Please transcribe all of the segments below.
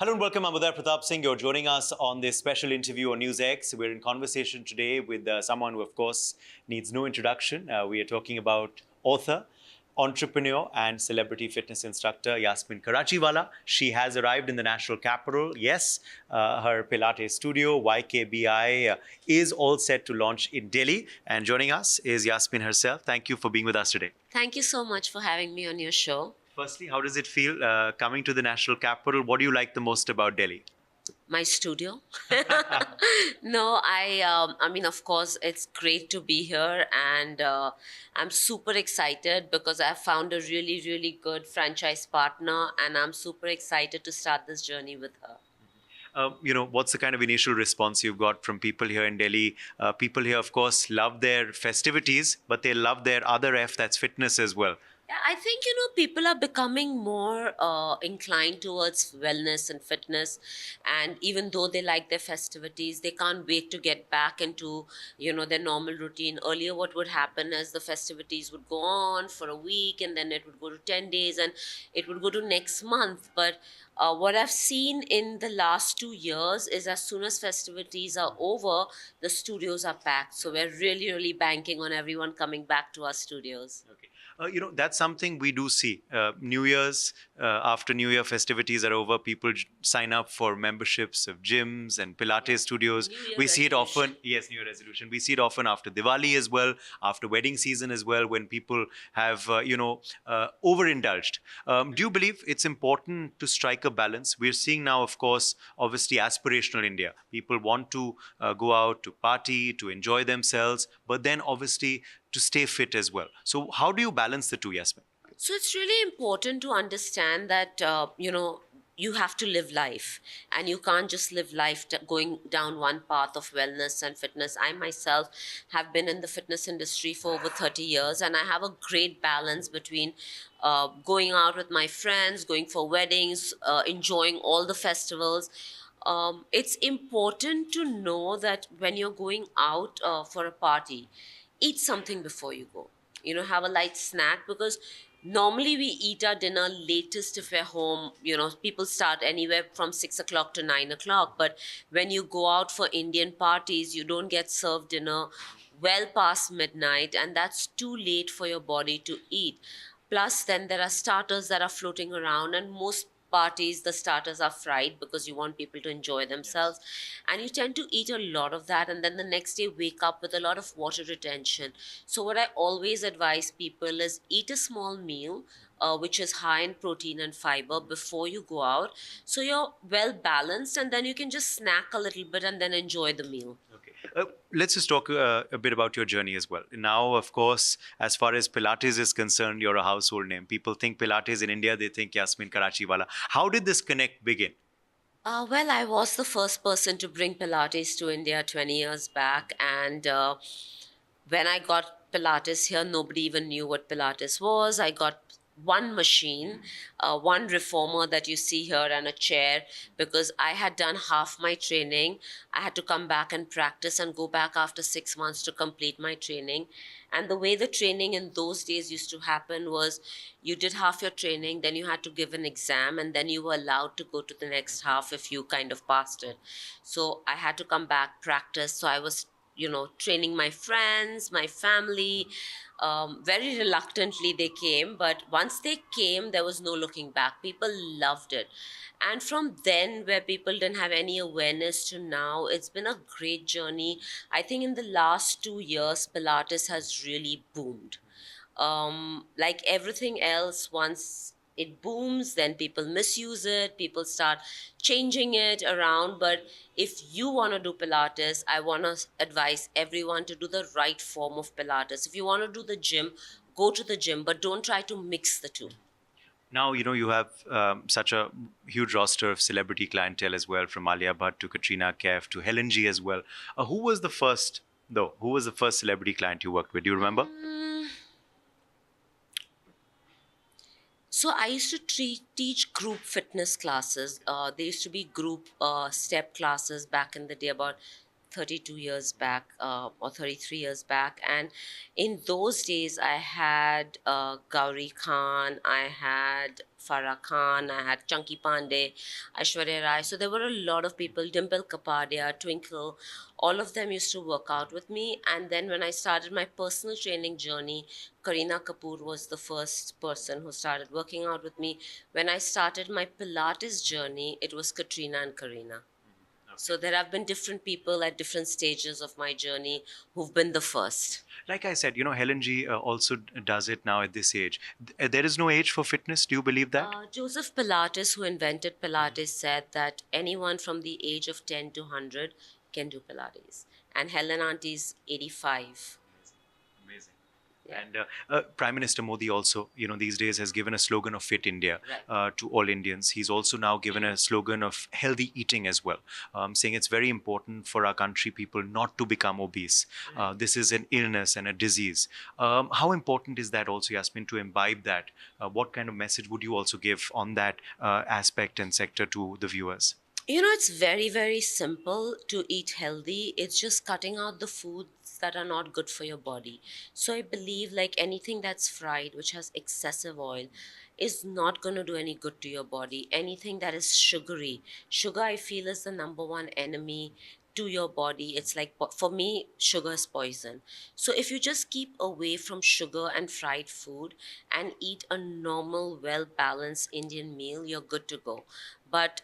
Hello and welcome. I'm Uday Pratap Singh. You're joining us on this special interview on NewsX. We're in conversation today with someone who, of course, needs no introduction. We are talking about author, entrepreneur, and celebrity fitness instructor Yasmin Karachiwala. She has arrived in the national capital. Yes, her Pilates studio, YKBI, is all set to launch in Delhi. And joining us is Yasmin herself. Thank you for being with us today. Thank you so much for having me on your show. Firstly, how does it feel coming to the national capital? What do you like the most about Delhi? My studio. No, I mean, of course, it's great to be here, and I'm super excited because I found a really, really good franchise partner, and I'm super excited to start this journey with her. What's the kind of initial response you've got from people here in Delhi? People here, of course, love their festivities, but they love their other F, that's fitness as well. Yeah, I think, people are becoming more inclined towards wellness and fitness. And even though they like their festivities, they can't wait to get back into, their normal routine. Earlier, what would happen is the festivities would go on for a week, and then it would go to 10 days, and it would go to next month. But what I've seen in the last 2 years is as soon as festivities are over, the studios are packed. So we're really, really banking on everyone coming back to our studios. Okay. That's something we do see. New Year's, after New Year festivities are over, people sign up for memberships of gyms and Pilates studios. New Year We see it resolution. often, yes, New Year resolution. We see it often after Diwali as well, after wedding season as well, when people have, overindulged. Do you believe it's important to strike a balance? We're seeing now, of course, obviously aspirational India. People want to go out to party, to enjoy themselves, but then obviously to stay fit as well. So, how do you balance the two, Yasmin? So it's really important to understand that, you have to live life, and you can't just live life going down one path of wellness and fitness. I myself have been in the fitness industry for over 30 years, and I have a great balance between going out with my friends, going for weddings, enjoying all the festivals. It's important to know that when you're going out for a party, eat something before you go. Have a light snack, because normally we eat our dinner latest if we're home. People start anywhere from 6 o'clock to 9 o'clock. But when you go out for Indian parties, you don't get served dinner well past midnight, and that's too late for your body to eat. Plus, then there are starters that are floating around, and most parties, the starters are fried because you want people to enjoy themselves. And you tend to eat a lot of that, and then the next day wake up with a lot of water retention. So, what I always advise people is eat a small meal. Which is high in protein and fiber before you go out. So you're well balanced, and then you can just snack a little bit and then enjoy the meal. Okay. Let's just talk a bit about your journey as well. Now, of course, as far as Pilates is concerned, you're a household name. People think Pilates in India, they think Yasmin Karachiwala. How did this connect begin? Well, I was the first person to bring Pilates to India 20 years back. And when I got Pilates here, nobody even knew what Pilates was. I got one machine, one reformer that you see here, and a chair, because I had done half my training. I had to come back and practice and go back after 6 months to complete my training. And the way the training in those days used to happen was you did half your training, then you had to give an exam, and then you were allowed to go to the next half if you kind of passed it. So I had to come back, practice. So I was training my friends, my family. Very reluctantly they came, but once they came, there was no looking back. People loved it. And from then, where people didn't have any awareness, to now, it's been a great journey. I think in the last 2 years, Pilates has really boomed. Like everything else, once it booms, then people misuse it, people start changing it around. But if you want to do Pilates, I want to advise everyone to do the right form of Pilates. If you want to do the gym, go to the gym, but don't try to mix the two. Now, you have such a huge roster of celebrity clientele as well, from Alia Bhatt to Katrina Kaif to Helen G as well. Who was the first, though? Who was the first celebrity client you worked with? Do you remember? So I used to teach group fitness classes. There used to be group step classes back in the day, about 32 years back or 33 years back. And in those days, I had Gauri Khan, I had Farah Khan, I had Chunky Pandey, Aishwarya Rai. So there were a lot of people, Dimple Kapadia, Twinkle, all of them used to work out with me. And then when I started my personal training journey, Kareena Kapoor was the first person who started working out with me. When I started my Pilates journey, it was Katrina and Kareena. So there have been different people at different stages of my journey who've been the first. Like I said, Helen G also does it now at this age. There is no age for fitness. Do you believe that? Joseph Pilates, who invented Pilates, said that anyone from the age of 10 to 100 can do Pilates. And Helen Auntie's 85. Amazing. Yeah. And Prime Minister Modi also, these days has given a slogan of Fit India Right. to all Indians. He's also now given a slogan of healthy eating as well, saying it's very important for our country people not to become obese. This is an illness and a disease. How important is that also, Yasmin, to imbibe that? What kind of message would you also give on that aspect and sector to the viewers? It's very, very simple to eat healthy. It's just cutting out the foods that are not good for your body. So I believe like anything that's fried, which has excessive oil, is not going to do any good to your body. Anything that is sugary, sugar I feel is the number one enemy to your body. It's like, for me, sugar is poison. So if you just keep away from sugar and fried food and eat a normal, well balanced Indian meal, you're good to go. But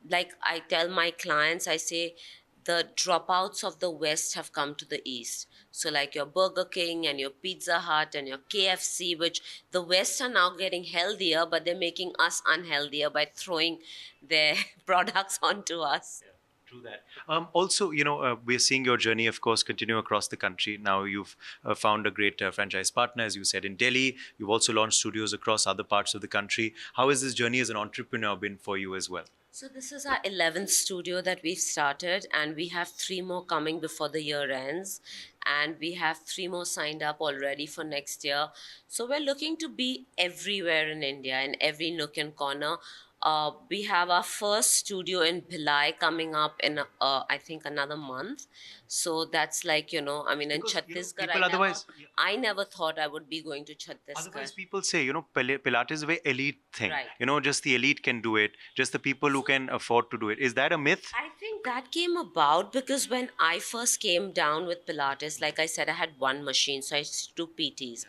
like I tell my clients, I say the dropouts of the West have come to the East. So, like your Burger King and your Pizza Hut and your KFC, which the West are now getting healthier, but they're making us unhealthier by throwing their products onto us. True that. Also, we're seeing your journey, of course, continue across the country. Now you've found a great franchise partner, as you said, in Delhi. You've also launched studios across other parts of the country. How has this journey as an entrepreneur been for you as well? So this is our 11th studio that we've started, and we have three more coming before the year ends, and we have three more signed up already for next year. So we're looking to be everywhere in India, in every nook and corner. We have our first studio in Bhilai coming up in I think another month. So that's like, I mean, in Because Chhattisgarh, people otherwise, I never thought I would be going to otherwise Chhattisgarh. people say, Pilates is a very elite thing. Right. Just the elite can do it. Just the people who can afford to do it. Is that a myth? I think that came about because when I first came down with Pilates, like I said, I had one machine, so I used to do PTs.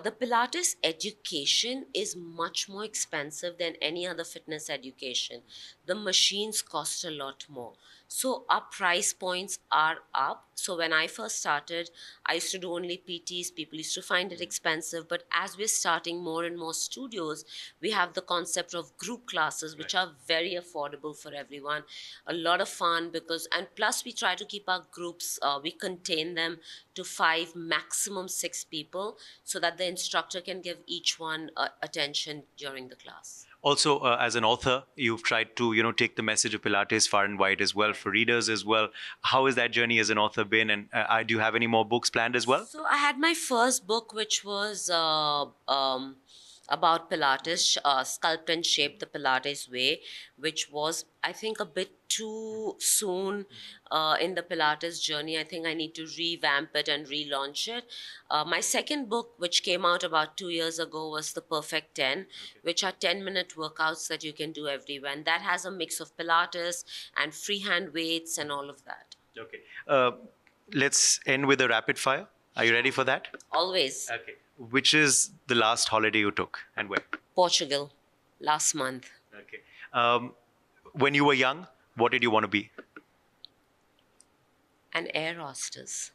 The Pilates education is much more expensive than any other fitness education. The machines cost a lot more. So our price points are up. So when I first started, I used to do only PTs. People used to find it expensive. But as we're starting more and more studios, we have the concept of group classes, which are very affordable for everyone. A lot of fun because, and plus we try to keep our groups, we contain them to 5, maximum 6 people, so that the instructor can give each one attention during the class. Also, as an author, you've tried to, take the message of Pilates far and wide as well for readers as well. How has that journey as an author been? And do you have any more books planned as well? So I had my first book, which was about Pilates, Sculpt and Shape the Pilates Way, which was, I think, a bit too soon in the Pilates journey. I think I need to revamp it and relaunch it. My second book, which came out about 2 years ago, was The Perfect 10, which are 10-minute workouts that you can do everywhere. And that has a mix of Pilates and freehand weights and all of that. Okay. Let's end with a rapid fire. Are you ready for that? Always. Okay. Which is the last holiday you took and where? Portugal, last month. Okay. When you were young, what did you want to be? An air hostess.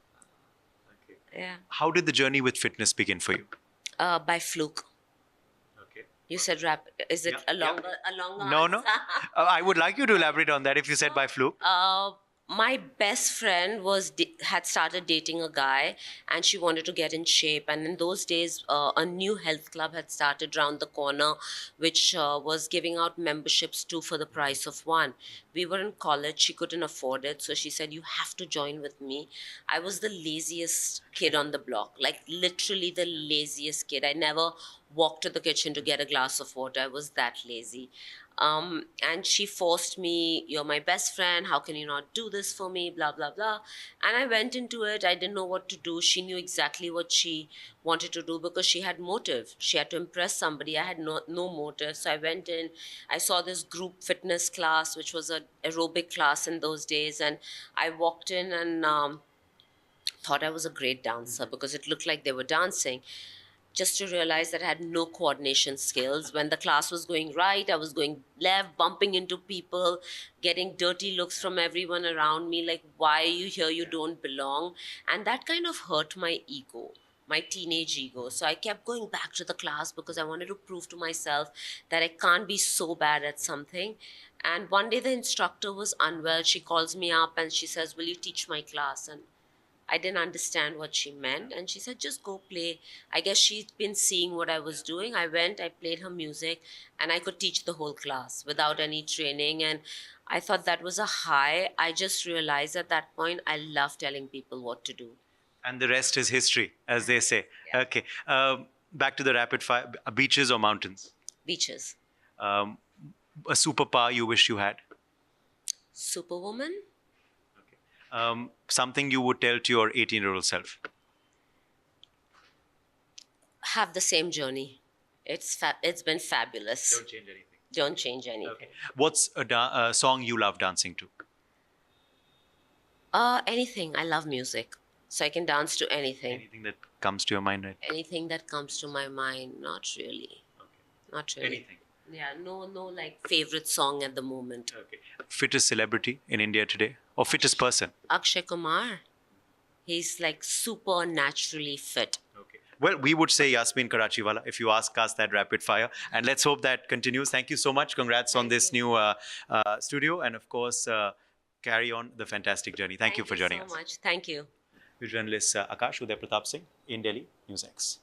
Okay. Yeah. How did the journey with fitness begin for you? By fluke. Okay. You said rapid. Is it Yeah, a longer, a longer No, answer? no. I would like you to elaborate on that if you said by fluke. My best friend had started dating a guy, and she wanted to get in shape. And in those days, a new health club had started around the corner, which was giving out memberships 2 for the price of 1. We were in college; she couldn't afford it, so she said, "You have to join with me." I was the laziest kid on the block, like literally the laziest kid. I never walked to the kitchen to get a glass of water. I was that lazy. And she forced me, "You're my best friend. How can you not do this for me?" Blah, blah, blah. And I went into it. I didn't know what to do. She knew exactly what she wanted to do because she had motive. She had to impress somebody. I had no motive. So I went in. I saw this group fitness class, which was an aerobic class in those days. And I walked in and thought I was a great dancer because it looked like they were dancing, just to realize that I had no coordination skills. When the class was going right, I was going left, bumping into people, getting dirty looks from everyone around me, like, "Why are you here? You don't belong." And that kind of hurt my ego, my teenage ego. So I kept going back to the class because I wanted to prove to myself that I can't be so bad at something. And one day the instructor was unwell. She calls me up and she says, "Will you teach my class?" And I didn't understand what she meant. And she said, "Just go play." I guess she'd been seeing what I was doing. I went, I played her music, and I could teach the whole class without any training. And I thought that was a high. I just realized at that point, I love telling people what to do. And the rest is history, as they say. Yeah. Okay. Back to the rapid fire. Beaches or mountains? Beaches. Um, a superpower you wish you had? Superwoman? Something you would tell to your 18-year-old self? Have the same journey. It's been fabulous. Change anything. Don't change anything. Okay. What's a song you love dancing to? Anything. I love music. So I can dance to anything. Anything that comes to your mind, right? Anything that comes to my mind. Not really. Not really. Anything. Yeah, no, like favorite song at the moment. Okay. Fittest celebrity in India today, or fittest person? Akshay Kumar. He's like super naturally fit. Okay. Well, we would say Yasmin Karachiwala if you ask us that rapid fire. And let's hope that continues. Thank you so much. Congrats on this new studio. And of course, carry on the fantastic journey. Thank you for joining us. so much. Thank you. We're journalists Akash Uday Pratap Singh in Delhi, NewsX.